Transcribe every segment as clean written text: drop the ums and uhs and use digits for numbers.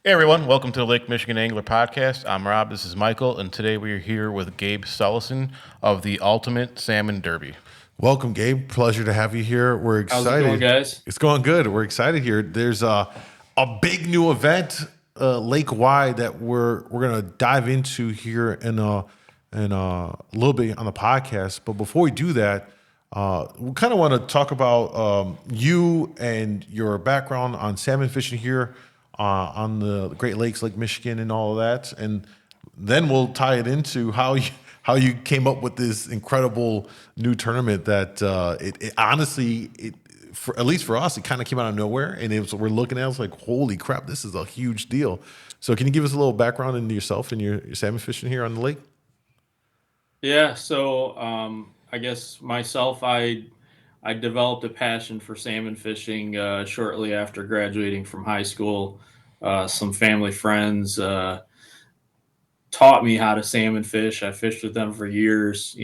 Hey everyone, welcome to the Lake Michigan Angler Podcast. I'm Rob, this is Michael, and today we are here with Gabe Sullison of the Ultimate Salmon Derby. Welcome, Gabe. Pleasure to have you here. We're How's it going, excited. guys? It's going good. We're excited here. There's a big new event lake wide that we're gonna dive into here in a little bit on the podcast. But before we do that, we kind of want to talk about you and your background on salmon fishing here on the Great Lakes, Lake Michigan, and all of that, and then we'll tie it into how you came up with this incredible new tournament that it honestly for at least for us it kind of came out of nowhere, and we're looking at it, it's like, holy crap, this is a huge deal. So can you give us a little background into yourself and your salmon fishing here on the lake? I guess myself, I developed a passion for salmon fishing shortly after graduating from high school. Some family friends taught me how to salmon fish. I fished with them for years.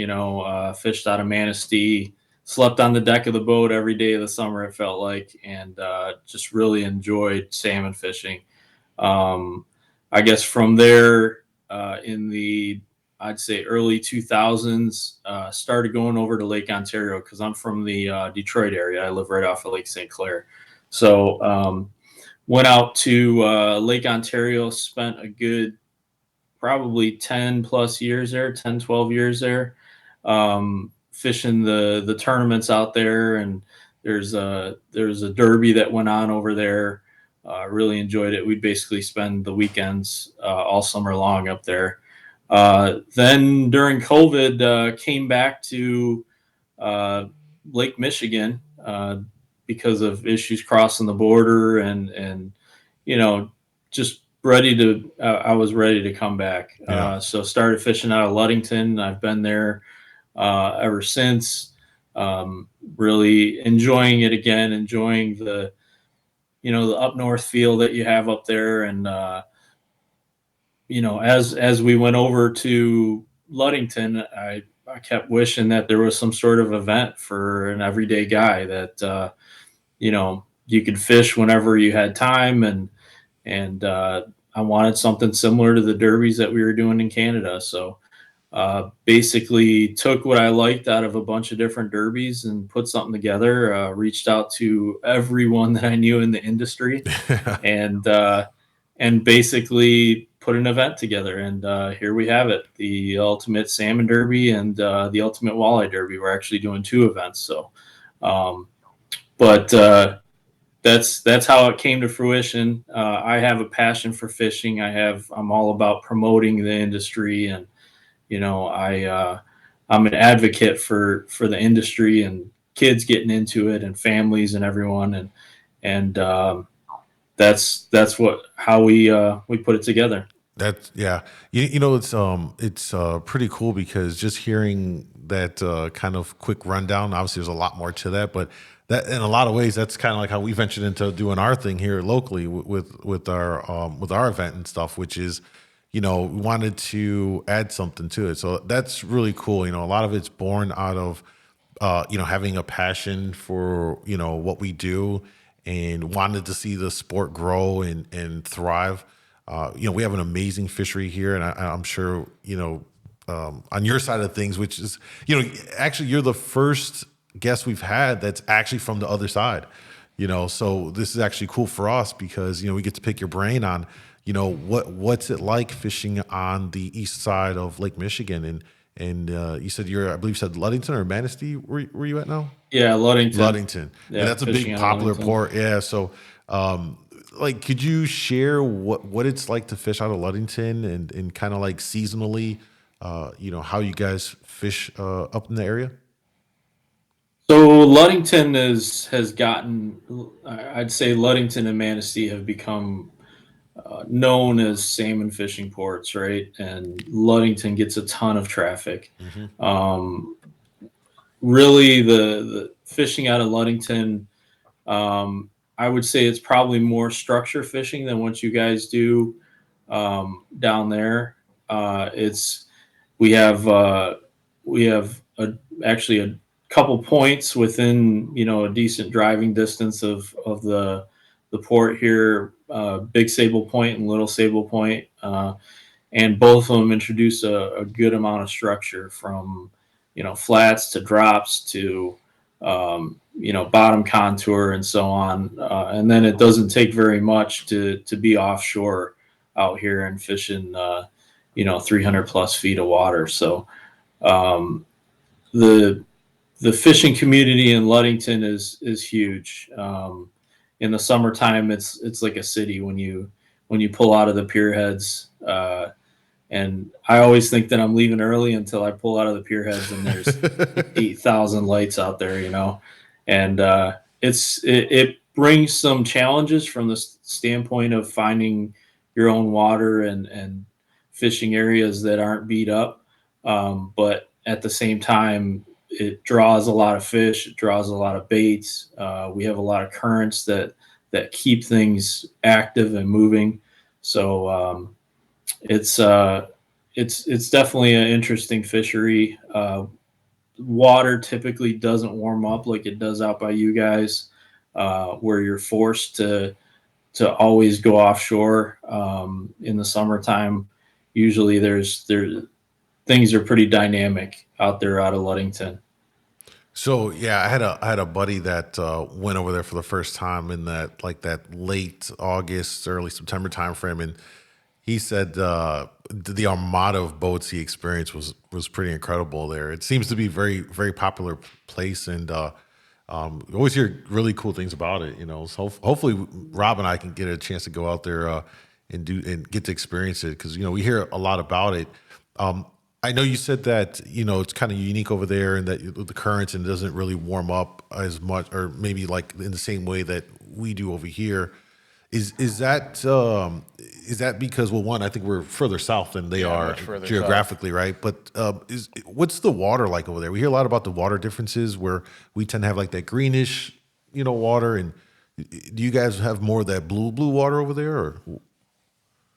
Fished out of Manistee, slept on the deck of the boat every day of the summer. It felt like, and just really enjoyed salmon fishing. Um, I guess from there, in the I'd say early 2000s, started going over to Lake Ontario because I'm from the Detroit area. I live right off of Lake St. Clair. So went out to Lake Ontario, spent a good probably 10 plus years there, 10, 12 years there, fishing the tournaments out there. And there's a derby that went on over there. Really enjoyed it. We'd basically spend the weekends all summer long up there. Then during COVID, came back to uh, Lake Michigan because of issues crossing the border and you know just ready to. I was ready to come back. Yeah. So started fishing out of Ludington. I've been there ever since. Really enjoying it again. Enjoying the up north feel that you have up there. And as we went over to Ludington, I kept wishing that there was some sort of event for an everyday guy that you could fish whenever you had time. And I wanted something similar to the derbies that we were doing in Canada. So basically took what I liked out of a bunch of different derbies and put something together. Reached out to everyone that I knew in the industry, and basically put an event together. And here we have it: the Ultimate Salmon Derby and the Ultimate Walleye Derby. We're actually doing two events. Um, but that's how it came to fruition. I have a passion for fishing. I'm all about promoting the industry, and I'm an advocate for the industry and kids getting into it and families and everyone, and that's what how we put it together. That's yeah. It's pretty cool because just hearing that kind of quick rundown. Obviously, there's a lot more to that, but that in a lot of ways, that's kind of like how we ventured into doing our thing here locally with our event and stuff, which is, we wanted to add something to it. So that's really cool. A lot of it's born out of having a passion for what we do and wanted to see the sport grow and thrive. We have an amazing fishery here, and I'm sure on your side of things, which is actually you're the first guest we've had that's actually from the other side. So this is actually cool for us because we get to pick your brain on what's it like fishing on the east side of Lake Michigan, and you said I believe you said Ludington or Manistee. Where you at now? Yeah, Ludington. Ludington, and Yeah, that's a fishing big out of popular Ludington. port. Yeah, so like, could you share what it's like to fish out of Ludington and kind of like seasonally, how you guys fish up in the area? So Ludington has gotten. I'd say Ludington and Manistee have become known as salmon fishing ports, right? And Ludington gets a ton of traffic. Hmm. Um, Really, the fishing out of Ludington, I would say it's probably more structure fishing than what you guys do down there. It's we have actually a couple points within a decent driving distance of the port here. Big Sable Point and Little Sable Point, and both of them introduce a good amount of structure, from flats to drops to bottom contour and so on. And then it doesn't take very much to be offshore out here and fishing 300 plus feet of water. So um, the fishing community in Ludington is huge. In the summertime, it's like a city when you pull out of the pier heads. And I always think that I'm leaving early until I pull out of the pier heads and there's 8,000 lights out there, and it brings some challenges from the standpoint of finding your own water and fishing areas that aren't beat up. But at the same time, it draws a lot of fish. It draws a lot of baits. We have a lot of currents that keep things active and moving. So it's definitely an interesting fishery. Water typically doesn't warm up like it does out by you guys, where you're forced to always go offshore in the summertime. Usually, there's things are pretty dynamic out there out of Ludington. So yeah, I had a buddy that went over there for the first time in that late August, early September timeframe, and he said the armada of boats he experienced was pretty incredible there. It seems to be very very popular place, and we always hear really cool things about it. So hopefully Rob and I can get a chance to go out there and get to experience it, because we hear a lot about it. I know you said that it's kind of unique over there, and that the currents, and it doesn't really warm up as much, or maybe like in the same way that we do over here. Is that because, well, one, I think we're further south than they are much further geographically, right? But what's the water like over there? We hear a lot about the water differences, where we tend to have like that greenish, water. And do you guys have more of that blue water over there, or?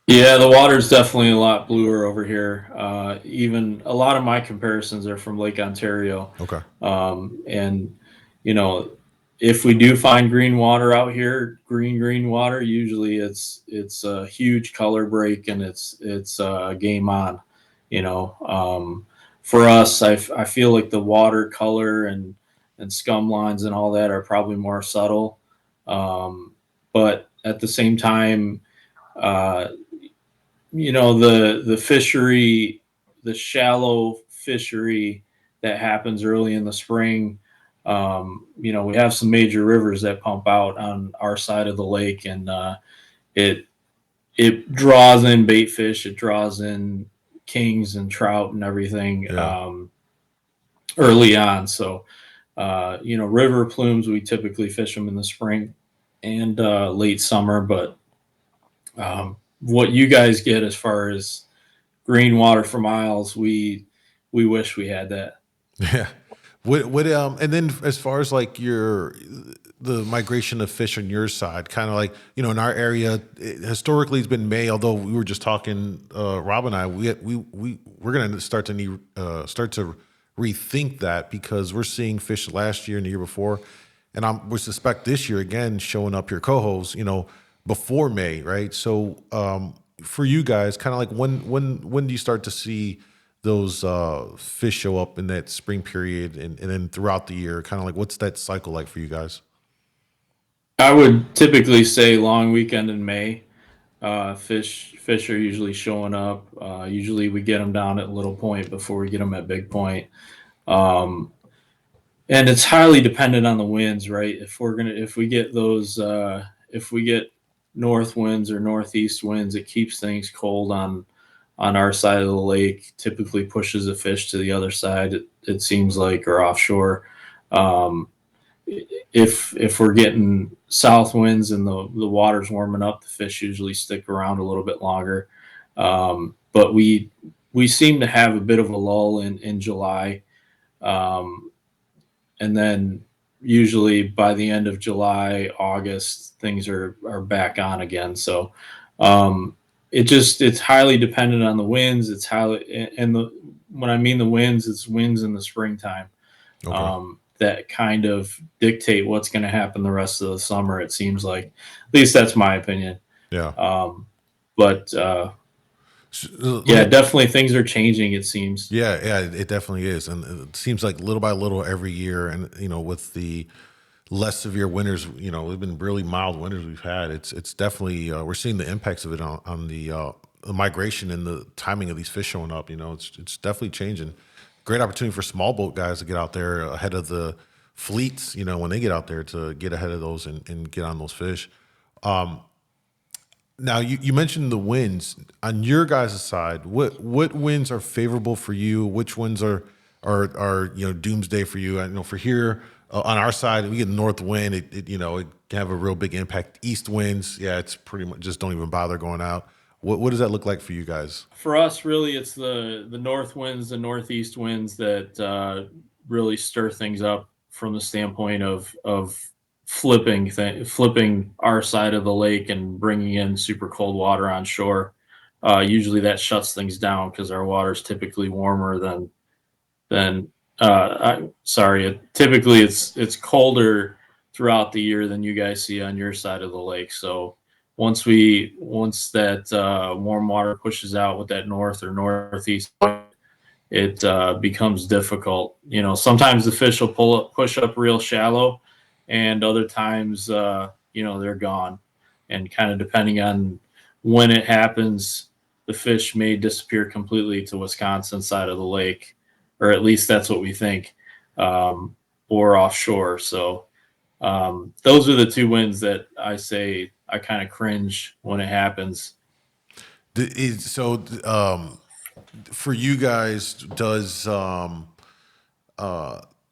Yeah, the water's definitely a lot bluer over here. Even a lot of my comparisons are from Lake Ontario. Okay. And you know, if we do find green water out here, green water, usually it's a huge color break, and it's game on. For us, I feel like the water color and scum lines and all that are probably more subtle. But at the same time, uh, the fishery, the shallow fishery that happens early in the spring. We have some major rivers that pump out on our side of the lake, and it it draws in bait fish, it draws in kings and trout and everything Yeah. early on. So river plumes, we typically fish them in the spring and late summer, but what you guys get as far as green water for miles, we wish we had that. Yeah. And then as far as like the migration of fish on your side, kind of like, in our area, historically it's been May, although we were just talking, Rob and I, we're going to start to rethink that, because we're seeing fish last year and the year before. And we suspect this year again, showing up your cohos, before May. Right. So, for you guys, kind of like when do you start to see those fish show up in that spring period, and then throughout the year, kind of like what's that cycle like for you guys? I would typically say long weekend in May. Fish are usually showing up. Usually we get them down at Little Point before we get them at Big Point. Um, and it's highly dependent on the winds, right? If we get those, if we get north winds or northeast winds, it keeps things cold on our side of the lake. Typically pushes the fish to the other side. It seems like, or offshore. Um, if we're getting south winds and the water's warming up, the fish usually stick around a little bit longer. But we seem to have a bit of a lull in July. Um, and then usually by the end of July, August, things are back on again. So it's highly dependent on the winds. It's highly, and when I mean the winds, it's winds in the springtime Okay. that kind of dictate what's going to happen the rest of the summer. It seems like, at least that's my opinion. Yeah. But So, yeah, definitely things are changing, it seems. yeah, it definitely is, and it seems like little by little every year, and with the less severe winters, we've been really mild winters we've had. It's definitely we're seeing the impacts of it on the migration and the timing of these fish showing up. It's definitely changing. Great opportunity for small boat guys to get out there ahead of the fleets. When they get out there to get ahead of those and get on those fish. Now you mentioned the winds on your guys' side. What winds are favorable for you? Which ones are doomsday for you? I know for here on our side, we get north wind. It can have a real big impact. East winds, yeah, it's pretty much just don't even bother going out. What does that look like for you guys? For us, really, it's the north winds, the northeast winds that really stir things up from the standpoint of flipping our side of the lake and bringing in super cold water on shore. Usually, that shuts things down because our water is typically warmer than. Typically it's colder throughout the year than you guys see on your side of the lake. So once that warm water pushes out with that north or northeast, it becomes difficult. Sometimes the fish will push up real shallow, and other times, they're gone. And kind of depending on when it happens, the fish may disappear completely to Wisconsin side of the lake, or at least that's what we think, or offshore. So those are the two winds that I say I kind of cringe when it happens. For you guys, does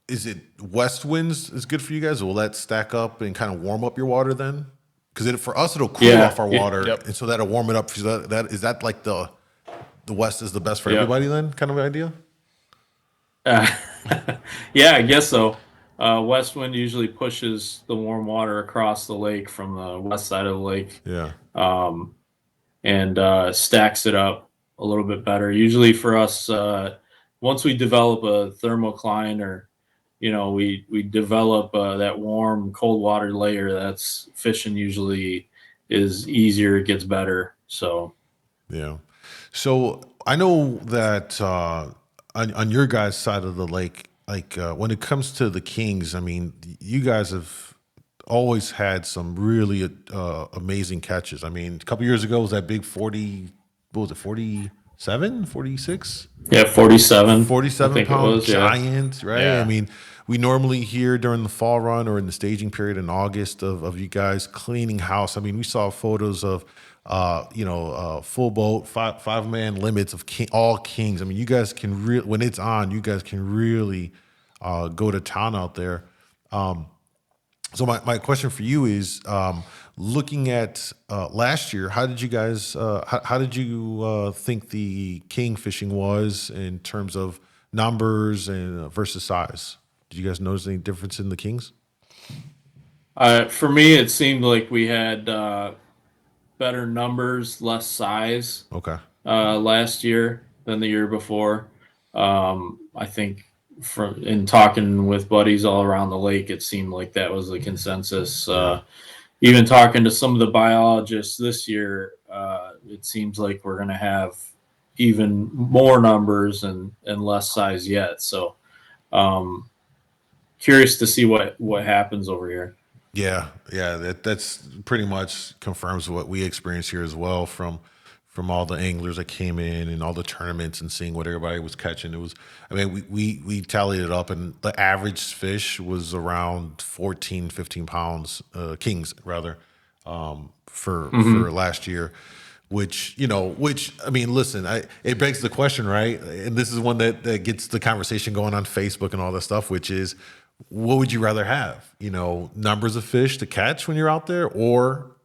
is it west winds is good for you guys? Will that stack up and kind of warm up your water then? Because for us, it'll cool Yeah. off our water, Yep. and so that'll warm it up. So that is that like the west is the best for Yep. everybody then, kind of idea. Uh, yeah, I guess so. West wind usually pushes the warm water across the lake from the west side of the lake, Yeah, and stacks it up a little bit better. Usually for us, once we develop a thermocline, or we develop that warm cold water layer, that's fishing usually is easier, it gets better. So yeah. So I know that on your guys' side of the lake, like when it comes to the Kings, I mean, you guys have always had some really amazing catches. I mean, a couple years ago was that big 40, what was it, 47, 46? yeah, 47, I 47 think it pound was. Yeah. giant, right? I Yeah. mean, we normally hear during the fall run or in the staging period in August of you guys cleaning house. I mean, we saw photos of, full boat, five-man limits of all kings. I mean, you guys can when it's on, you guys can really go to town out there. So my question for you is, looking at last year, how did you guys, how did you think the king fishing was in terms of numbers and versus size? Did you guys notice any difference in the kings? For me, it seemed like we had better numbers, less size Okay. last year than the year before. I think from in talking with buddies all around the lake, it seemed like that was the consensus. Yeah. Even talking to some of the biologists this year, it seems like we're going to have even more numbers and less size yet. So um, curious to see what happens over here. Yeah. That's pretty much confirms what we experienced here as well from all the anglers that came in and all the tournaments and seeing what everybody was catching. It was, I mean, we tallied it up, and the average fish was around 14, 15 pounds, kings rather, for last year. Which I mean, listen, it begs the question, right? And this is one that gets the conversation going on Facebook and all that stuff, which is, what would you rather have? Numbers of fish to catch when you're out there, or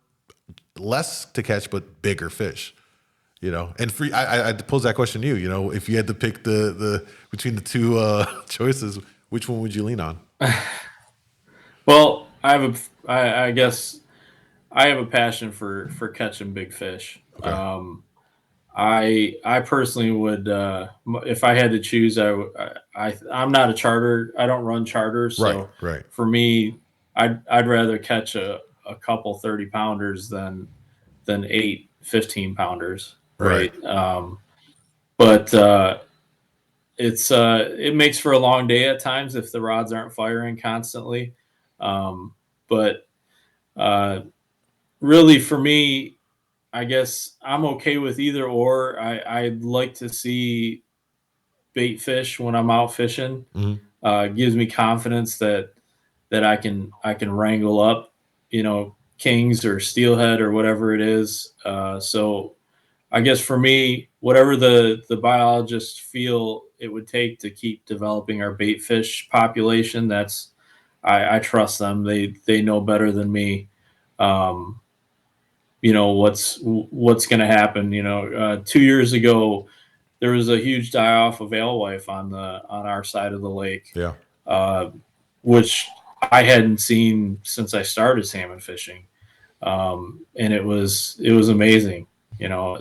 less to catch but bigger fish? And I pose that question to you. If you had to pick the between the two choices, which one would you lean on? Well, I guess I have a passion for catching big fish. Okay. I personally would, if I had to choose, I'm not a charter. I don't run charters, Right, so right. for me, I'd rather catch a couple 30 pounders than than 8 15-pounders, Right. right? But it makes for a long day at times if the rods aren't firing constantly. But really, for me, I guess I'm okay with either or. I'd like to see bait fish when I'm out fishing. Hmm. It gives me confidence that I can wrangle up, kings or steelhead or whatever it is. So I guess for me, whatever the biologists feel it would take to keep developing our bait fish population, I trust them. They know better than me. Um, what's going to happen. 2 years ago there was a huge die off of alewife on our side of the lake, Yeah. uh, which I hadn't seen since I started salmon fishing, and it was amazing.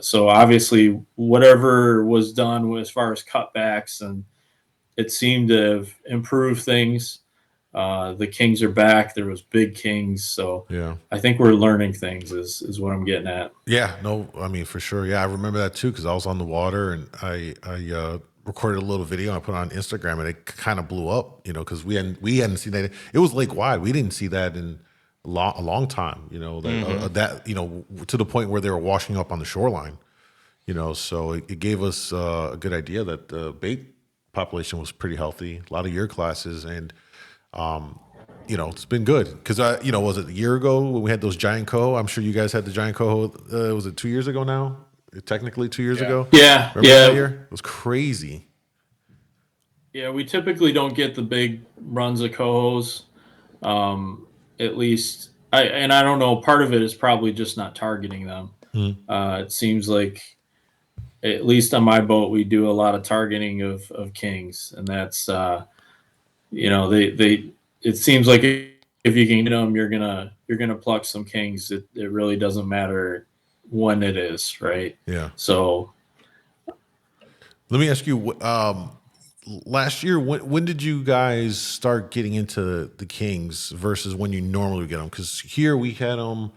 So obviously whatever was done as far as cutbacks, and it seemed to have improved things. The kings are back. There was big kings, so Yeah. I think we're learning things. Is what I'm getting at. Yeah, no, I mean for sure. Yeah, I remember that too because I was on the water and I recorded a little video and I put it on Instagram and it kind of blew up, because we hadn't seen that. It was lake wide. We didn't see that in a long time, that to the point where they were washing up on the shoreline, So it gave us a good idea that the bait population was pretty healthy. A lot of year classes and it's been good because was it a year ago when we had those giant coho? I'm sure you guys had the giant coho. Was it 2 years ago now? Technically 2 years ago. Yeah, Remember that year? It was crazy. yeah. We typically don't get the big runs of cohos. At least I don't know. Part of it is probably just not targeting them. Mhm. It seems like, at least on my boat, we do a lot of targeting of kings, and that's they it seems like if you can get them, you're gonna pluck some kings. It really doesn't matter when it is, right? Yeah. So Let me ask you. Last year, when did you guys start getting into the kings versus when you normally get them? Because here we had them.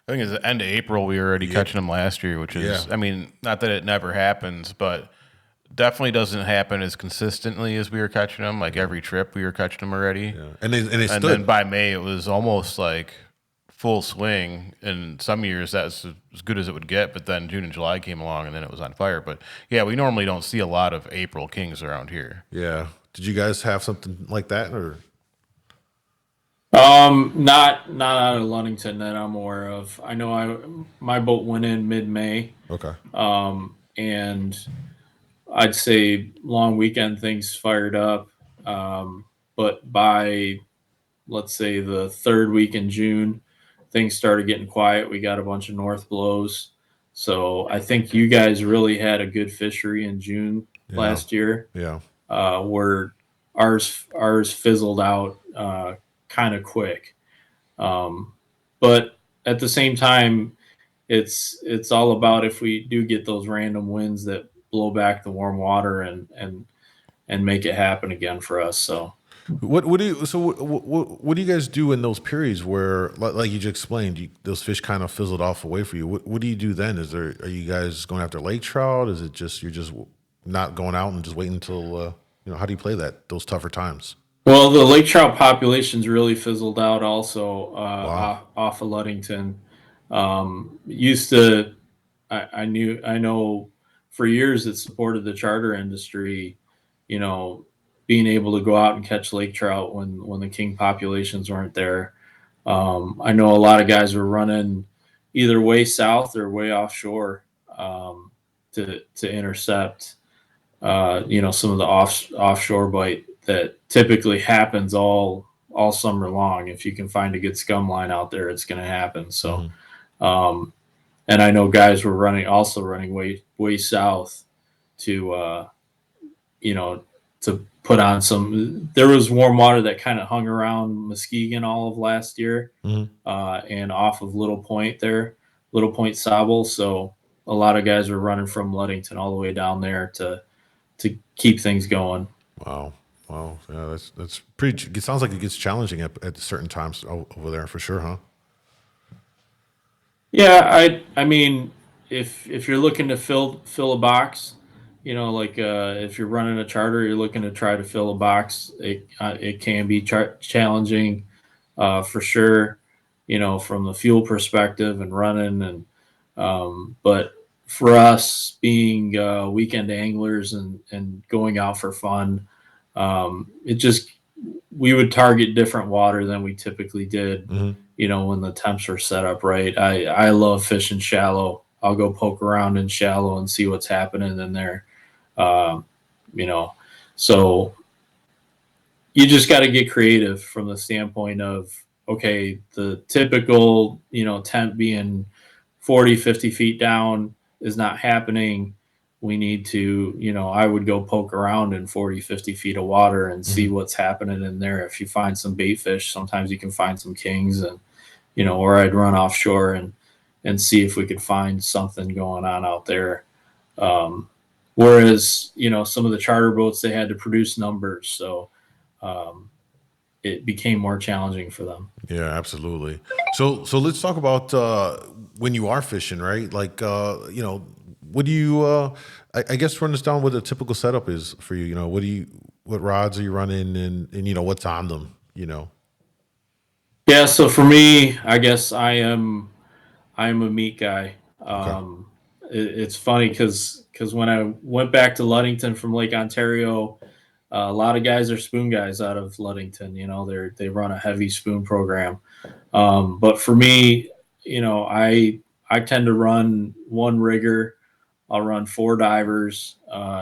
I think it's the end of April. We were already catching them last year, which is, Yeah. I mean, not that it never happens, but definitely doesn't happen as consistently as we were catching them. Like every trip, we were catching them already. Yeah. And they And stood. then by May, it was almost like full swing. And some years that's as good as it would get. But then June and July came along, and then it was on fire. But yeah, we normally don't see a lot of April kings around here. Yeah. Did you guys have something like that or? not out of Ludington that I'm aware of. I know my boat went in mid-May, Okay. and I'd say long weekend things fired up. But by, let's say, the third week in June, things started getting quiet. We got a bunch of north blows. So I think you guys really had a good fishery in June Yeah. last year, Yeah. where ours fizzled out kind of quick. But at the same time, it's all about if we do get those random winds that blow back the warm water and make it happen again for us. So What do you what do you guys do in those periods where like you just explained those fish kind of fizzled off away for you? What do you do then? Are you guys going after lake trout? Is it just you're just not going out and just waiting until how do you play those tougher times? well, the lake trout populations really fizzled out also, Wow. off of Ludington. Used to, I know for years it supported the charter industry, you know, being able to go out and catch lake trout when the king populations weren't there. I know a lot of guys were running either way south or way offshore, to intercept, some of the offshore bite that typically happens all summer long. If you can find a good scum line out there, it's going to happen. So, Hmm. um, and I know guys were running way south to, to put on some. There was warm water that kind of hung around Muskegon all of last year, Hmm. and off of Little Point there, Little Point Sable. So a lot of guys were running from Ludington all the way down there to keep things going. Wow. Wow. Yeah, that's pretty. It sounds like it gets challenging at certain times over there for sure, huh? Yeah, I mean, if you're looking to fill a box, like if you're running a charter, you're looking to try to fill a box. It can be challenging, for sure. From the fuel perspective and running but for us being weekend anglers and going out for fun, it just we would target different water than we typically did, Hmm. when the temps are set up right. I love fishing shallow. I'll go poke around in shallow and see what's happening in there. Um, you know, so you just got to get creative from the standpoint of, okay, the typical, temp being 40, 50 feet down is not happening. We need to, I would go poke around in 40, 50 feet of water and see Hmm. what's happening in there. If you find some bait fish, sometimes you can find some kings, and, or I'd run offshore and see if we could find something going on out there. Um, Whereas, some of the charter boats, they had to produce numbers. So, um, it became more challenging for them. Yeah, absolutely. So let's talk about when you are fishing, right? Like, what do you? I guess run us down what a typical setup is for you. What rods are you running, and what's on them? Yeah, so for me, I guess I am a meat guy. Okay. It's funny because when I went back to Ludington from Lake Ontario, a lot of guys are spoon guys out of Ludington. They run a heavy spoon program. But for me, I tend to run one rigger. I'll run four divers.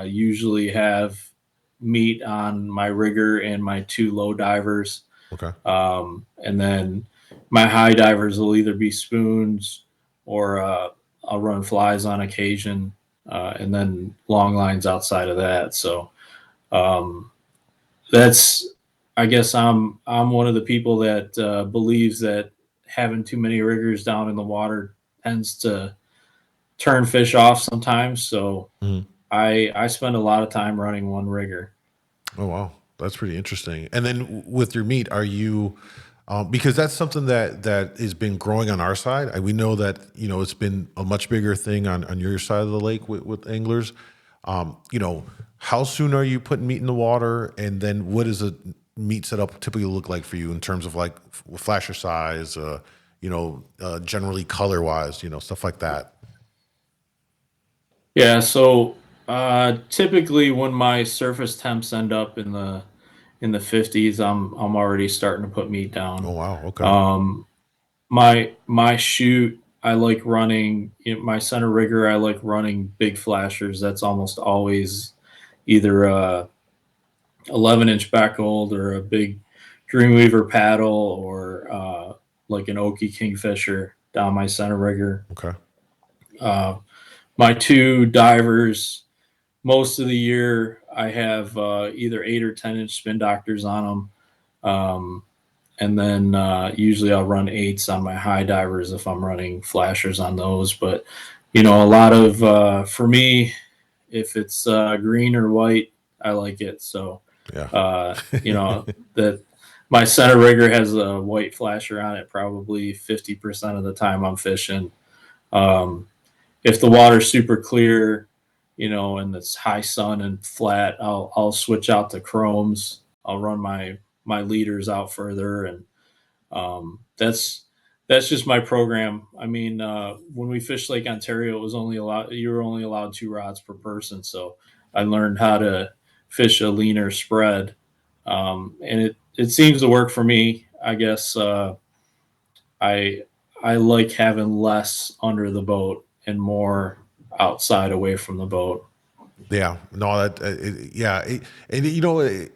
Usually have meat on my rigger and my two low divers. Okay. And then my high divers will either be spoons or I'll run flies on occasion, and then long lines outside of that. So um, that's, I guess I'm one of the people that believes that having too many riggers down in the water tends to turn fish off sometimes. So Mhm. I spend a lot of time running one rigger. Oh wow, that's pretty interesting. And then with your meat, are you? Because that's something that has been growing on our side. We know that it's been a much bigger thing on your side of the lake with anglers. How soon are you putting meat in the water, and then what does a meat setup typically look like for you in terms of like flasher size, generally color wise, stuff like that. Yeah, so typically when my surface temps end up in the 50s, I'm already starting to put meat Oh down. wow, okay, Um, my shoot, I like running my center rigger. I like running big flashers. That's almost always either a 11-inch back hold or a big Dreamweaver paddle or like an Okie Kingfisher down my center rigger. okay, Uh, my two divers, most of the year, I have either 8 or 10-inch spin doctors on them. And then usually I'll run eights on my high divers if I'm running flashers on those. But, a lot of, for me, if it's green or white, I like it. So, yeah, that my center rigger has a white flasher on it probably 50% of the time I'm fishing. Um, if the water's super clear, and it's high sun and flat, I'll switch out to chromes. I'll run my leaders out further, and that's just my program. I mean, when we fished Lake Ontario, it was only allowed you were only allowed two rods per person, so I learned how to fish a leaner spread, and it seems to work for me. I guess I I like having less under the boat and more outside away from the boat. yeah. No, and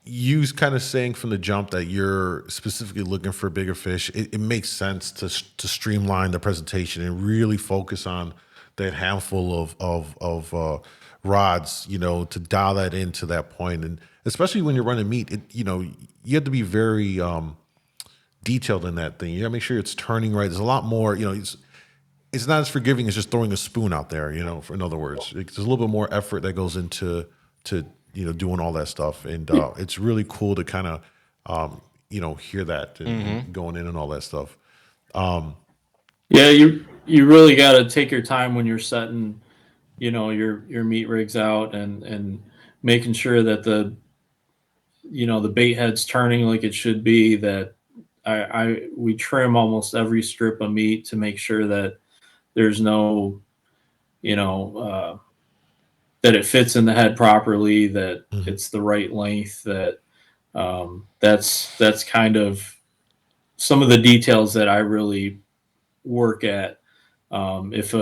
you kind of saying from the jump that you're specifically looking for bigger fish. It makes sense to streamline the presentation and really focus on that handful of rods. To dial that into that point, and especially when you're running meat, you have to be very detailed in that thing. You got to make sure it's turning right. There's a lot more. It's not as forgiving as just throwing a spoon out there. In other words, there's a little bit more effort that goes into to doing all that stuff, and it's really cool to kind of, um, hear that and going in and all that stuff. Um, Yeah, you really got to take your time when you're setting, your meat rigs out, and making sure that the bait head's turning like it should be. That we trim almost every strip of meat to make sure that there's no, you know, that it fits in the head properly, that Mhm. it's the right length. That's kind of some of the details that I really work at. If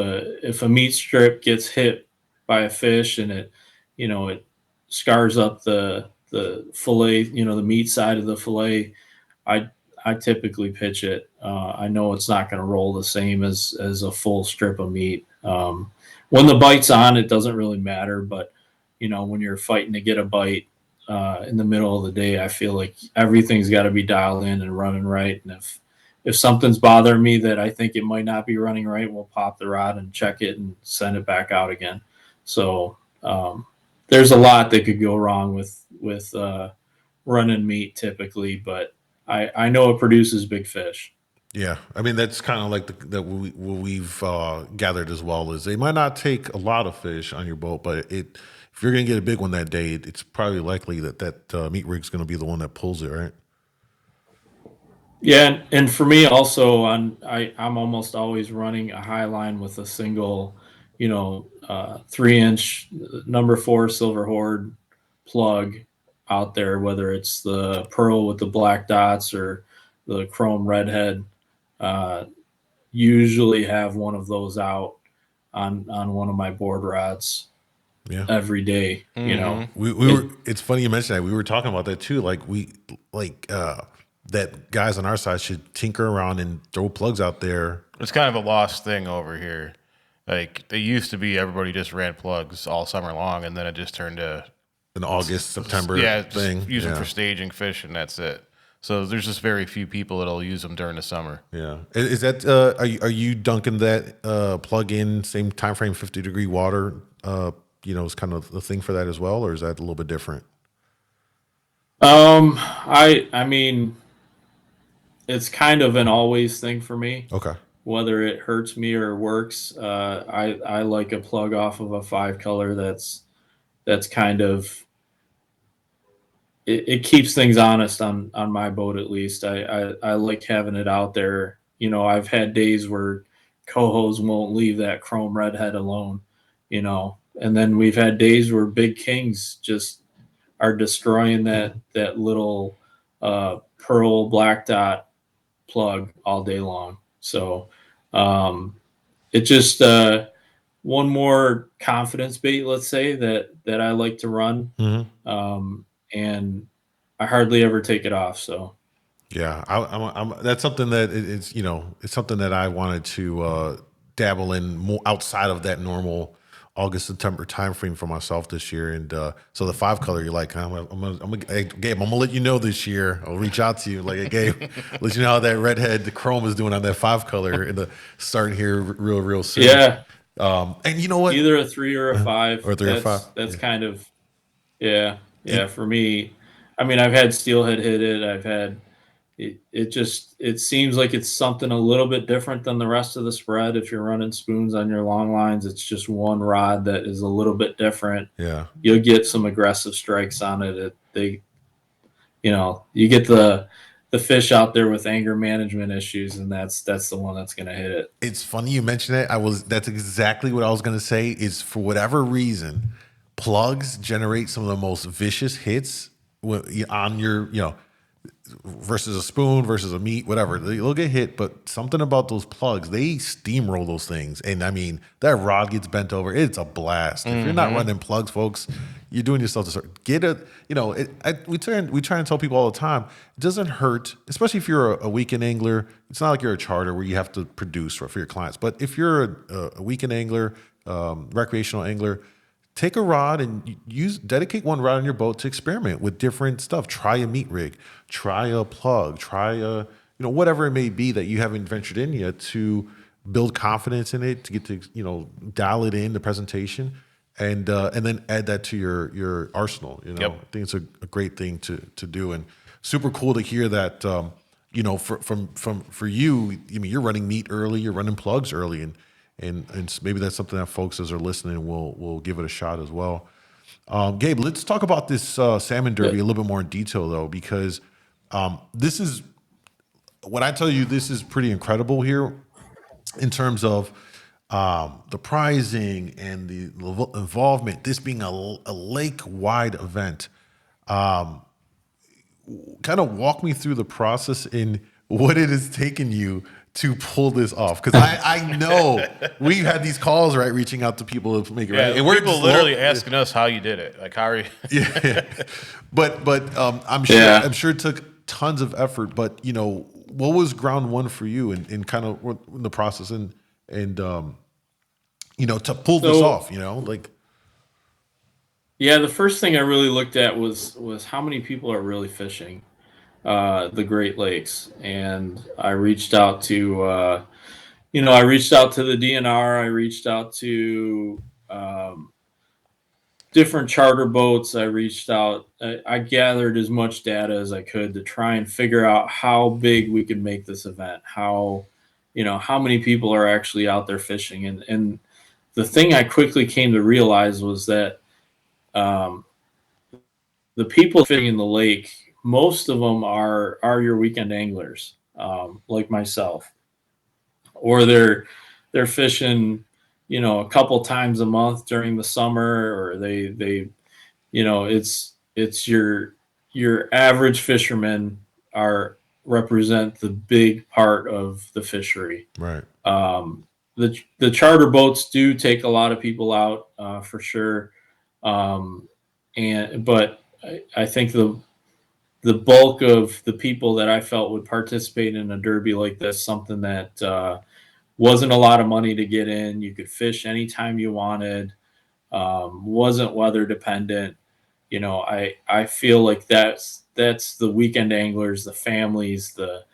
a meat strip gets hit by a fish and it scars up the fillet, the meat side of the fillet, I I typically pitch it. I know it's not going to roll the same as a full strip of meat. When the bite's on, it doesn't really matter, but when you're fighting to get a bite in the middle of the day, I feel like everything's got to be dialed in and running right. And if something's bothering me that I think it might not be running right, we'll pop the rod and check it and send it back out again. So there's a lot that could go wrong with running meat typically, but I know it produces big fish. Yeah, I mean that's kind of like what we've gathered as well is they might not take a lot of fish on your boat, but if you're gonna get a big one that day, it's probably likely that meat rig's gonna be the one that pulls it, right? Yeah, and for me also, I'm almost always running a high line with a single, 3 inch number four silver horde plug out there, whether it's the pearl with the black dots or the chrome redhead. Uh, Usually have one of those out on one of my board rods Yeah. every day. We were. It It's funny you mentioned that. We were talking about that too. Like that guys on our side should tinker around and throw plugs out there. It's kind of a lost thing over here. Like they used to be, everybody just ran plugs all summer long, and then it just turned to An August, September yeah, just thing. use them for Yeah. staging fish, and that's it. So there's just very few people that'll use them during the summer. Yeah. Is that are you dunking that plug in same time frame 50-degree water is kind of the thing for that as well, or is that a little bit different? I mean, it's kind of an always thing for me. Okay. Whether it hurts me or works, I like a plug off of a five color. That's kind of it keeps things honest on my boat at least. I like having it out there. I've had days where cohos won't leave that chrome redhead alone. And then we've had days where big kings just are destroying that little pearl black dot plug all day long. So it just one more confidence bait, let's say that I like to run, Hmm. and I hardly ever take it off. So Yeah, that's something that it's something that I wanted to dabble in more outside of that normal August September time frame for myself this year, and so the five color, you're like, hey, Gabe, I'm gonna let you know this year. I'll reach out to you, like, hey, Gabe, let you know how that redhead, the chrome is doing on that five color, in the starting here real soon. yeah, And you know what, either a three or a five. or three or five, That's yeah. kind of yeah, And yeah. For me, I mean, I've had steelhead hit it. I've had it seems like it's something a little bit different than the rest of the spread. If you're running spoons on your long lines, it's just one rod that is a little bit different. yeah, You'll get some aggressive strikes on it. You get the fish out there with anger management issues, and that's the one that's going to hit it. it's funny you mentioned it. That's exactly what I was going to say. Is for whatever reason, plugs generate some of the most vicious hits on your, versus a spoon versus a meat, whatever. They'll get hit, but something about those plugs, they steamroll those things. And I mean, that rod gets bent over. It's a blast. If you're not running plugs, folks, you're doing yourself to get a, we try and tell people all the time, it doesn't hurt, especially if you're a weekend angler. It's not like you're a charter where you have to produce for your clients. But if you're a weekend angler, recreational angler, take a rod and dedicate one rod on your boat to experiment with different stuff. Try a meat rig, try a plug, try whatever it may be that you haven't ventured in yet, to build confidence in it, to get to dial it in the presentation, and then add that to your arsenal. Yep. I think it's a great thing to do, and super cool to hear that for you, I mean, you're running meat early, you're running plugs early, and maybe that's something that folks as are listening will give it a shot as well. Gabe, let's talk about this salmon derby a little bit more in detail, though, because this is when I tell you this is pretty incredible here in terms of the prizing and the involvement. This being a lake-wide event, kind of walk me through the process in what it has taken you to pull this off, because I know we've had these calls, right, reaching out to people to make it right, and we're people literally asking us how you did it, like how are you? yeah. But I'm sure it took tons of effort. But what was ground one for you, and kind of in the process, and to pull this off, like. Yeah, the first thing I really looked at was how many people are really fishing the Great Lakes, and I reached out to I reached out to the DNR, I reached out to different charter boats. I reached out. I gathered as much data as I could to try and figure out how big we could make this event. How many people are actually out there fishing, and the thing I quickly came to realize was that the people fishing in the lake, most of them are your weekend anglers, like myself, or they're fishing, a couple times a month during the summer, or they it's your average fishermen are represent the big part of the fishery. Right. The charter boats do take a lot of people out, for sure. But I think the bulk of the people that I felt would participate in a derby like this, something that wasn't a lot of money to get in, you could fish anytime you wanted, wasn't weather dependent. I feel like that's the weekend anglers, the families, the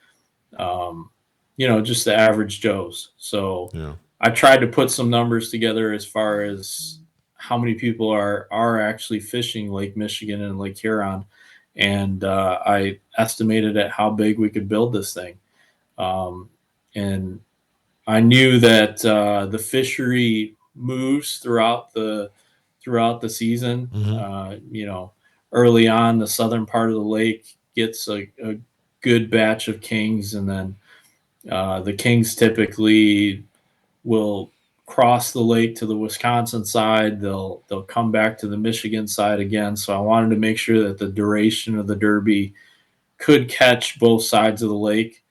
just the average Joes. So Yeah. I tried to put some numbers together as far as how many people are actually fishing Lake Michigan and Lake Huron, and I estimated at how big we could build this thing. And I knew that the fishery moves throughout the season. Early on, the southern part of the lake gets a good batch of kings, and then the kings typically will cross the lake to the Wisconsin side. They'll come back to the Michigan side again. So I wanted to make sure that the duration of the derby could catch both sides of the lake.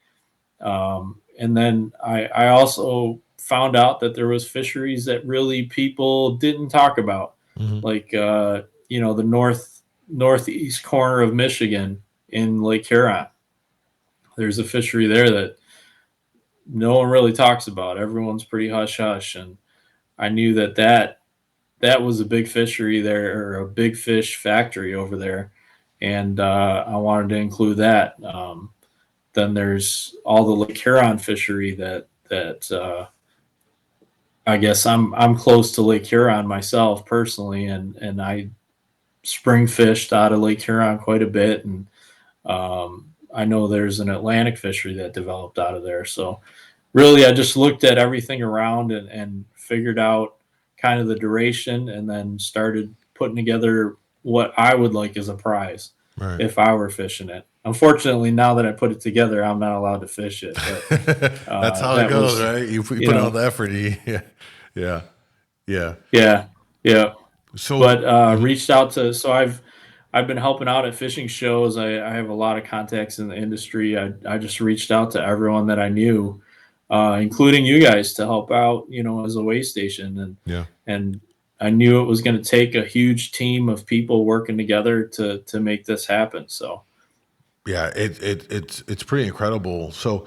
And then I also found out that there was fisheries that really people didn't talk about, like the northeast corner of Michigan in Lake Huron. There's a fishery there that no one really talks about. Everyone's pretty hush hush, and I knew that was a big fishery there, or a big fish factory over there, and I wanted to include that. Then there's all the Lake Huron fishery that I guess I'm close to Lake Huron myself personally, and I spring fished out of Lake Huron quite a bit, and I know there's an Atlantic fishery that developed out of there. So really, I just looked at everything around and figured out kind of the duration, and then started putting together what I would like as a prize if I were fishing it. Unfortunately, now that I put it together, I'm not allowed to fish it. But, that's how it goes, right? You put all the effort. Yeah. So, but reached out to. So I've been helping out at fishing shows. I have a lot of contacts in the industry. I just reached out to everyone that I knew, including you guys, to help out, as a way station. And I knew it was going to take a huge team of people working together to make this happen. So, yeah, it's pretty incredible. So,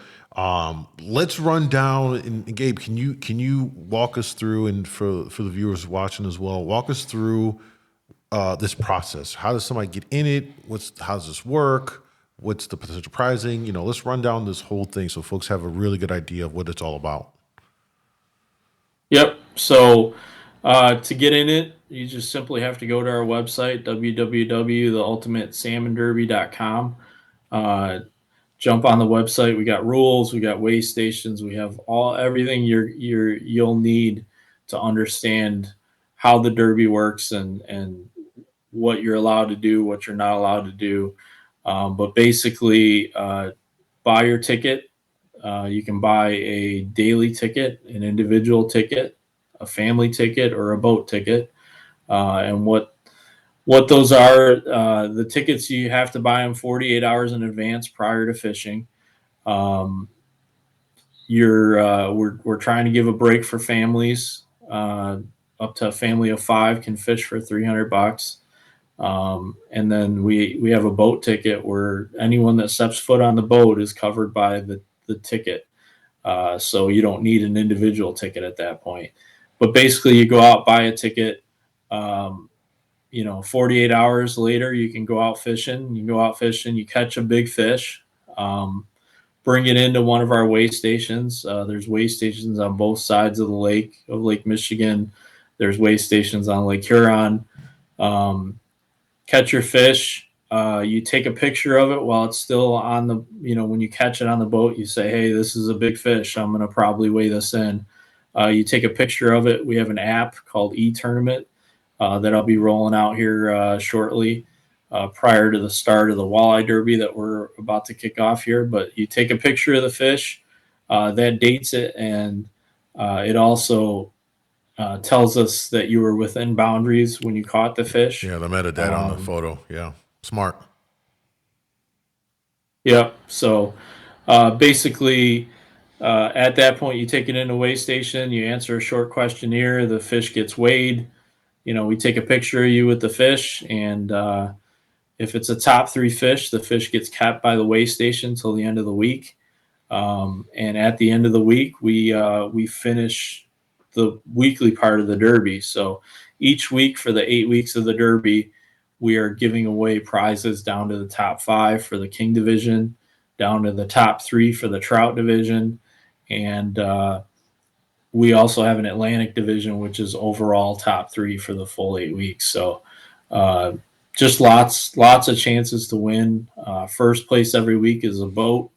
let's run down. And Gabe, can you walk us through, and for the viewers watching as well, walk us through this process? How does somebody get in it? How does this work? What's the potential pricing? Let's run down this whole thing so folks have a really good idea of what it's all about. Yep. So to get in it, you just simply have to go to our website, www.theultimatesalmonderby.com. jump on the website. We got rules, we got weigh stations, we have everything you'll need to understand how the Derby works and what you're allowed to do, what you're not allowed to do. But basically, buy your ticket. You can buy a daily ticket, an individual ticket, a family ticket, or a boat ticket. And what those are, the tickets, you have to buy them 48 hours in advance prior to fishing. We're trying to give a break for families. Up to a family of 5 can fish for $300. And then we have a boat ticket where anyone that steps foot on the boat is covered by the ticket. So you don't need an individual ticket at that point. But basically, you go out, buy a ticket. 48 hours later, you can go out fishing. You catch a big fish, bring it into one of our weigh stations. There's weigh stations on both sides of Lake Michigan. There's weigh stations on Lake Huron. Catch your fish. You take a picture of it while it's still on when you catch it on the boat, you say, hey, this is a big fish. I'm going to probably weigh this in. You take a picture of it. We have an app called eTournament that I'll be rolling out here shortly prior to the start of the Walleye Derby that we're about to kick off here. But you take a picture of the fish, that dates it, and it also tells us that you were within boundaries when you caught the fish. Yeah, the metadata on the photo. Yeah, smart. Yep. So basically, at that point, you take it into weigh station. You answer a short questionnaire. The fish gets weighed. We take a picture of you with the fish, and if it's a top 3 fish, the fish gets kept by the weigh station until the end of the week. And at the end of the week, we finish the weekly part of the Derby. So each week for the 8 weeks of the Derby, we are giving away prizes down to the top 5 for the King division, down to the top 3 for the Trout division, and we also have an Atlantic division, which is overall top 3 for the full 8 weeks. So just lots of chances to win. First place every week is a boat.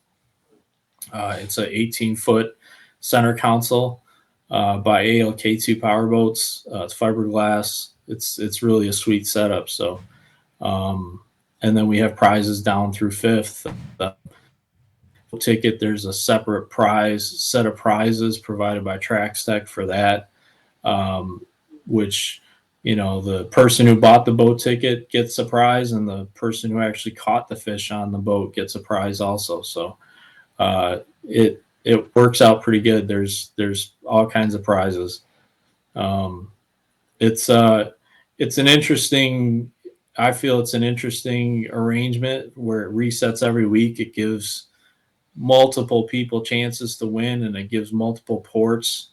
It's an 18-foot center console by ALK2 Power Boats. It's fiberglass. It's really a sweet setup. So, and then we have prizes down through 5th. Ticket, there's a separate set of prizes provided by Trax Tech for that, which the person who bought the boat ticket gets a prize, and the person who actually caught the fish on the boat gets a prize also. So it works out pretty good. There's all kinds of prizes. It's an interesting. I feel it's an interesting arrangement where it resets every week. It gives multiple people chances to win, and it gives multiple ports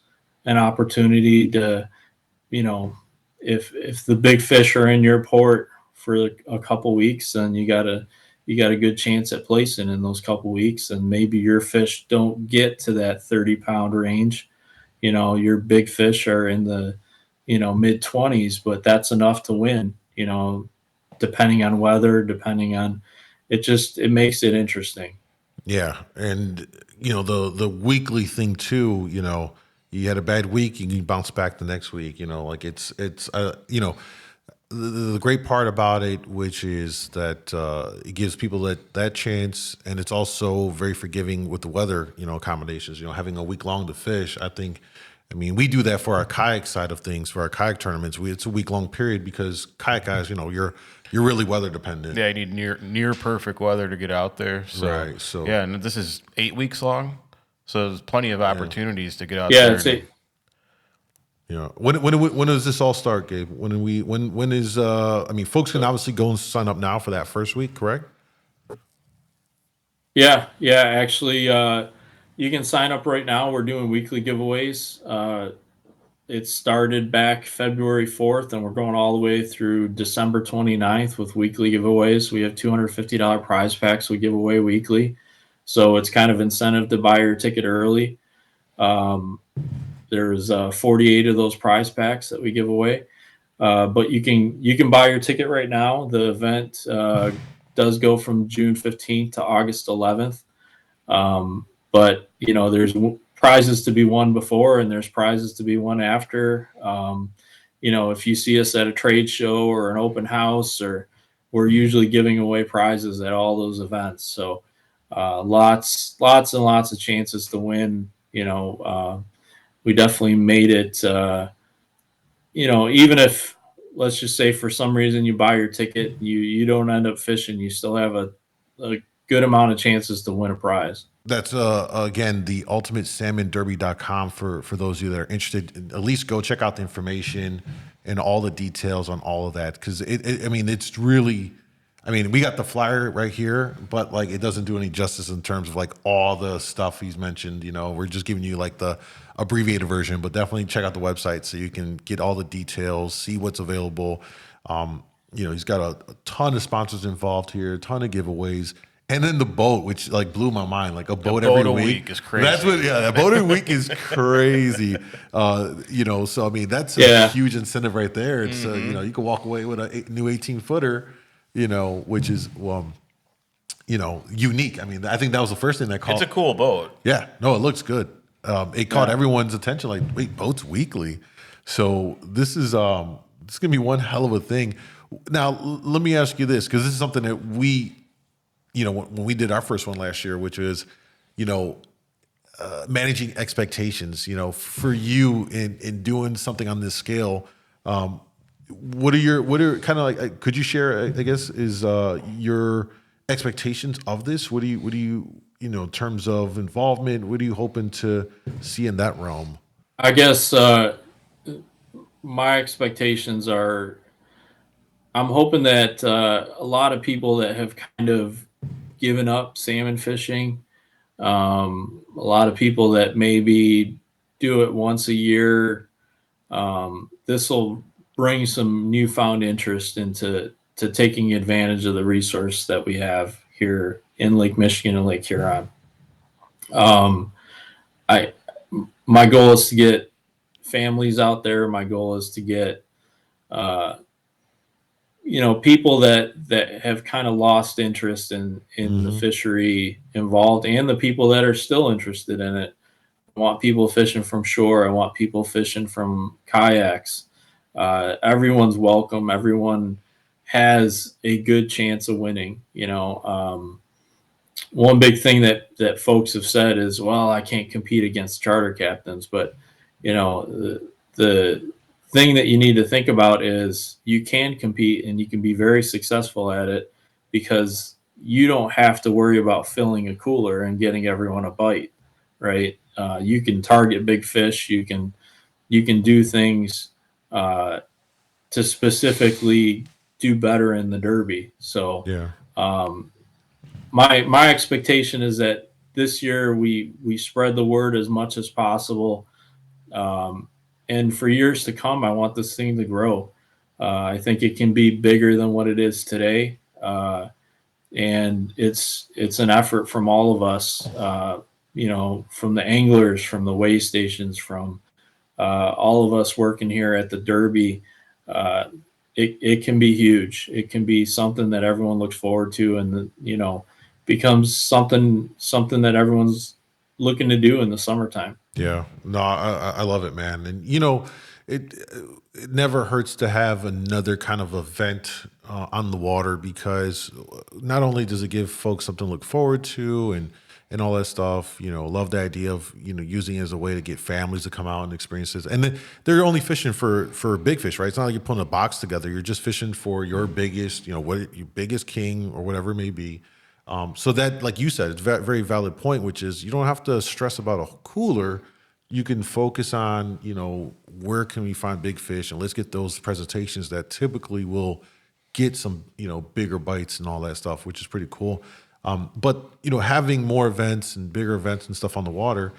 an opportunity to, if the big fish are in your port for a couple weeks, then you got a good chance at placing in those couple weeks, and maybe your fish don't get to that 30-pound range. Your big fish are in the mid 20s, but that's enough to win. Depending on weather, depending on it makes it interesting. Yeah, and the weekly thing too. You had a bad week, you can bounce back the next week. The great part about it, which is that it gives people that chance, and it's also very forgiving with the weather. Accommodations. Having a week long to fish. We do that for our kayak side of things, for our kayak tournaments. It's a week long period because kayak guys, you're really weather dependent. Yeah, you need near perfect weather to get out there. So, right. So yeah, and this is 8 weeks long, so there's plenty of opportunities to get out Yeah, there. it's it. When does this all start, Gabe? When is folks can obviously go and sign up now for that first week, correct? Yeah. Actually, you can sign up right now. We're doing weekly giveaways. It started back February 4th, and we're going all the way through December 29th with weekly giveaways. We have $250 prize packs we give away weekly. So it's kind of incentive to buy your ticket early. There's 48 of those prize packs that we give away. But you can buy your ticket right now. The event does go from June 15th to August 11th. But there's prizes to be won before, and there's prizes to be won after. If you see us at a trade show or an open house, or we're usually giving away prizes at all those events. So lots and lots of chances to win. We definitely made it. Even if, let's just say, for some reason you buy your ticket, you don't end up fishing, you still have a good amount of chances to win a prize. That's again the ultimatesalmonderby.com for those of you that are interested. At least go check out the information and all the details on all of that, because I mean, it's really, I mean, we got the flyer right here, but like it doesn't do any justice in terms of like all the stuff he's mentioned. We're just giving you like the abbreviated version, but definitely check out the website so you can get all the details, see what's available. He's got a ton of sponsors involved here, a ton of giveaways. And then the boat, which like blew my mind, like a boat every week is crazy. That's what, yeah, a boat every week is crazy. So I mean, that's a huge incentive right there. It's you can walk away with a new 18-footer, which is unique. I mean, I think that was the first thing that caught. It's a cool boat. Yeah, no, it looks good. It caught everyone's attention. Like, wait, boats weekly. So this is gonna be one hell of a thing. Now, let me ask you this, because this is something that we. When we did our first one last year, which was, managing expectations, for you in doing something on this scale, what are kind of like, could you share, I guess, is your expectations of this? What do you, in terms of involvement, what are you hoping to see in that realm? I guess my expectations are, I'm hoping that a lot of people that have kind of given up salmon fishing, a lot of people that maybe do it once a year, this will bring some newfound interest into taking advantage of the resource that we have here in Lake Michigan and Lake Huron. My goal is to get families out there. My goal is to get people that have kind of lost interest in the fishery involved, and the people that are still interested in it. I want people fishing from shore. I want people fishing from kayaks. Everyone's welcome. Everyone has a good chance of winning. One big thing that folks have said is, well, I can't compete against charter captains, but the thing that you need to think about is you can compete and you can be very successful at it, because you don't have to worry about filling a cooler and getting everyone a bite, right? You can target big fish. You can do things to specifically do better in the Derby. So Yeah. My expectation is that this year we spread the word as much as possible. And for years to come, I want this thing to grow. I think it can be bigger than what it is today. And it's an effort from all of us, from the anglers, from the weigh stations, from all of us working here at the Derby. It can be huge. It can be something that everyone looks forward to, and becomes something that everyone's looking to do in the summertime. Yeah, no, I love it, man. And it never hurts to have another kind of event on the water, because not only does it give folks something to look forward to and all that stuff, love the idea of using it as a way to get families to come out and experience this. And then they're only fishing for big fish, right? It's not like you're putting a box together. You're just fishing for your biggest, what your biggest king or whatever it may be. So that, like you said, it's a very valid point, which is you don't have to stress about a cooler. You can focus on, where can we find big fish, and let's get those presentations that typically will get some, bigger bites and all that stuff, which is pretty cool. But having more events and bigger events and stuff on the water,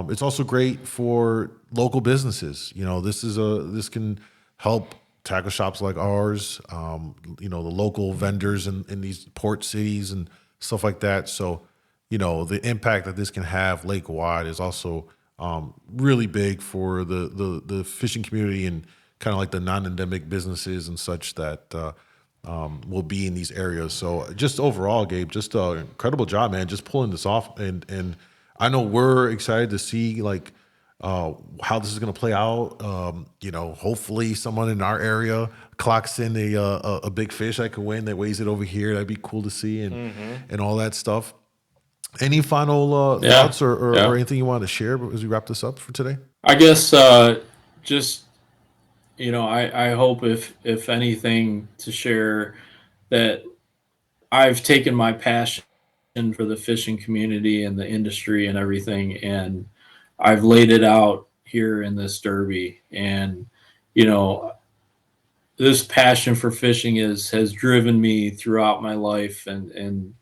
it's also great for local businesses. This can help tackle shops like ours, the local vendors in these port cities and stuff like that. So, the impact that this can have lake wide is also really big for the fishing community, and kind of like the non-endemic businesses and such that will be in these areas. So just overall, Gabe, just an incredible job, man, just pulling this off. And I know we're excited to see like how this is going to play out. Hopefully someone in our area clocks in a big fish that could win that weighs it over here. That'd be cool to see and all that stuff. Any final thoughts or anything you want to share as we wrap this up for today? I guess just I hope if anything to share that I've taken my passion for the fishing community and the industry and everything, and I've laid it out here in this derby. And this passion for fishing has driven me throughout my life and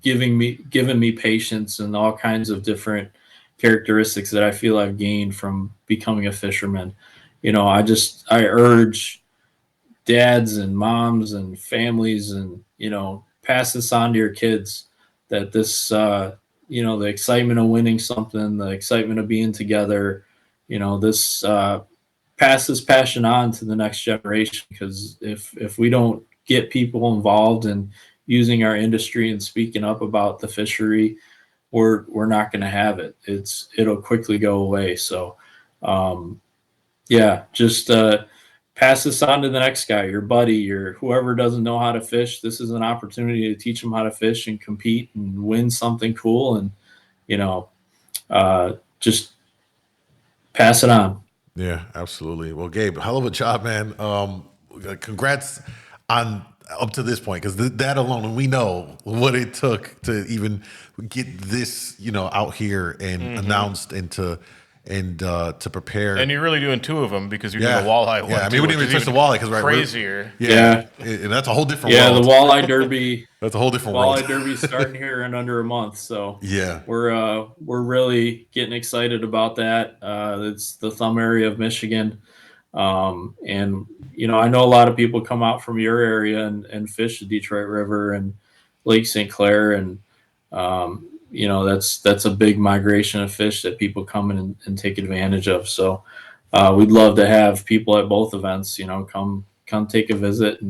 given me patience and all kinds of different characteristics that I feel I've gained from becoming a fisherman. I urge dads and moms and families and pass this on to your kids, that this the excitement of winning something, the excitement of being together, this pass this passion on to the next generation, because if we don't get people involved in using our industry and speaking up about the fishery, we're not going to have it. It'll quickly go away. So just pass this on to the next guy, your buddy, your whoever doesn't know how to fish. This is an opportunity to teach them how to fish and compete and win something cool. And, just pass it on. Yeah, absolutely. Well, Gabe, hell of a job, man. Congrats on up to this point, because that alone, and we know what it took to even get this, out here and announced and to prepare. And you're really doing two of them, because you're doing the walleye one. Yeah, I mean, we didn't even touch the walleye because crazier. And that's a whole different world. The walleye derby. That's a whole different world. Walleye derby starting here in under a month, so yeah, we're really getting excited about that. It's the thumb area of Michigan, and I know a lot of people come out from your area and fish the Detroit River and Lake St. Clair, and that's a big migration of fish that people come in and take advantage of. So we'd love to have people at both events, come take a visit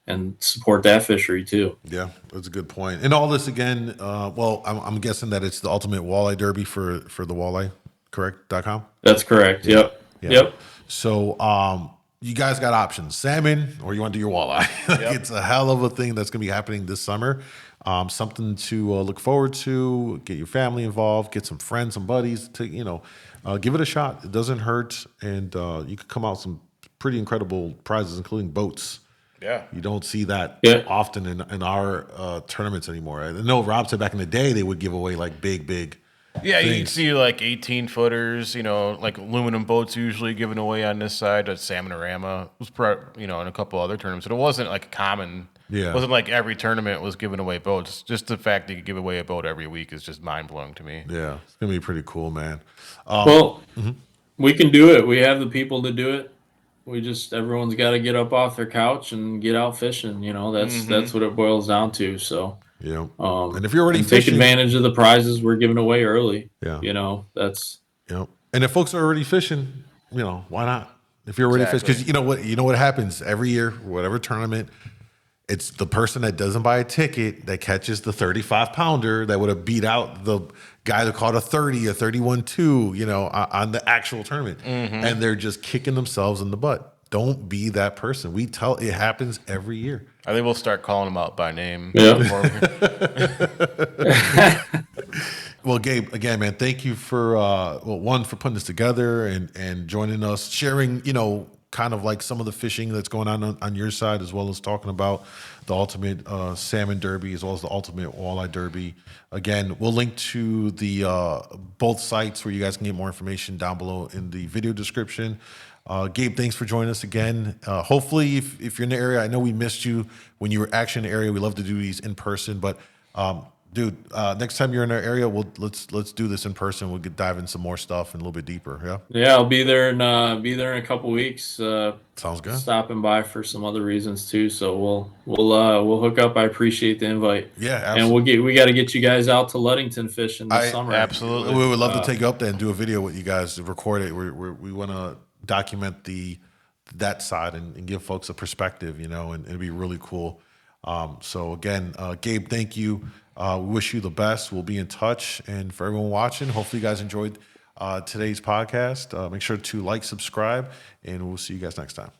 and support that fishery too. Yeah, that's a good point. And all this again, I'm guessing that it's the Ultimate Walleye Derby for the walleye, correct.com? That's correct. Yeah. Yep. So you guys got options: salmon, or you want to do your walleye. It's a hell of a thing that's going to be happening this summer. Something to look forward to. Get your family involved. Get some friends, some buddies to give it a shot. It doesn't hurt, and you could come out some pretty incredible prizes, including boats. Yeah, you don't see that often in our tournaments anymore. I know Rob said back in the day they would give away like big. Yeah, things. you'd see like 18-footers, like aluminum boats usually given away on this side. At Salmonorama was, and a couple other tournaments. But it wasn't like common. Yeah, it wasn't like every tournament was giving away boats. Just the fact that you give away a boat every week is just mind blowing to me. Yeah, it's gonna be pretty cool, man. We can do it. We have the people to do it. Everyone's got to get up off their couch and get out fishing. That's what it boils down to. So. Yeah, and if you're already take fishing, advantage of the prizes we're giving away early. Yeah, that's. And if folks are already fishing, why not? If you're already fishing, because you know what happens every year, whatever tournament, it's the person that doesn't buy a ticket that catches the 35-pounder that would have beat out the guy that caught a 30, a 31-2, on the actual tournament, and they're just kicking themselves in the butt. Don't be that person. It happens every year. I think we'll start calling them out by name. Yep. Well, Gabe, again, man, thank you for for putting this together and joining us, sharing, kind of like some of the fishing that's going on your side, as well as talking about the Ultimate Salmon Derby, as well as the Ultimate Walleye Derby. Again, we'll link to the both sites where you guys can get more information down below in the video description. Gabe, thanks for joining us again. Hopefully, if you're in the area, I know we missed you when you were actually in the area. We love to do these in person, but dude, next time you're in our area, let's do this in person. We'll dive in some more stuff and a little bit deeper. Yeah, I'll be there in a couple weeks. Sounds good. Stopping by for some other reasons too, so we'll hook up. I appreciate the invite. Yeah, absolutely. And we got to get you guys out to Ludington fishing this summer. Absolutely, we would love to take you up there and do a video with you guys to record it. We want to document the that side and give folks a perspective, and it'd be really cool. So again, Gabe, thank you. We wish you the best. We'll be in touch. And for everyone watching, hopefully you guys enjoyed today's podcast. Make sure to like, subscribe, and we'll see you guys next time.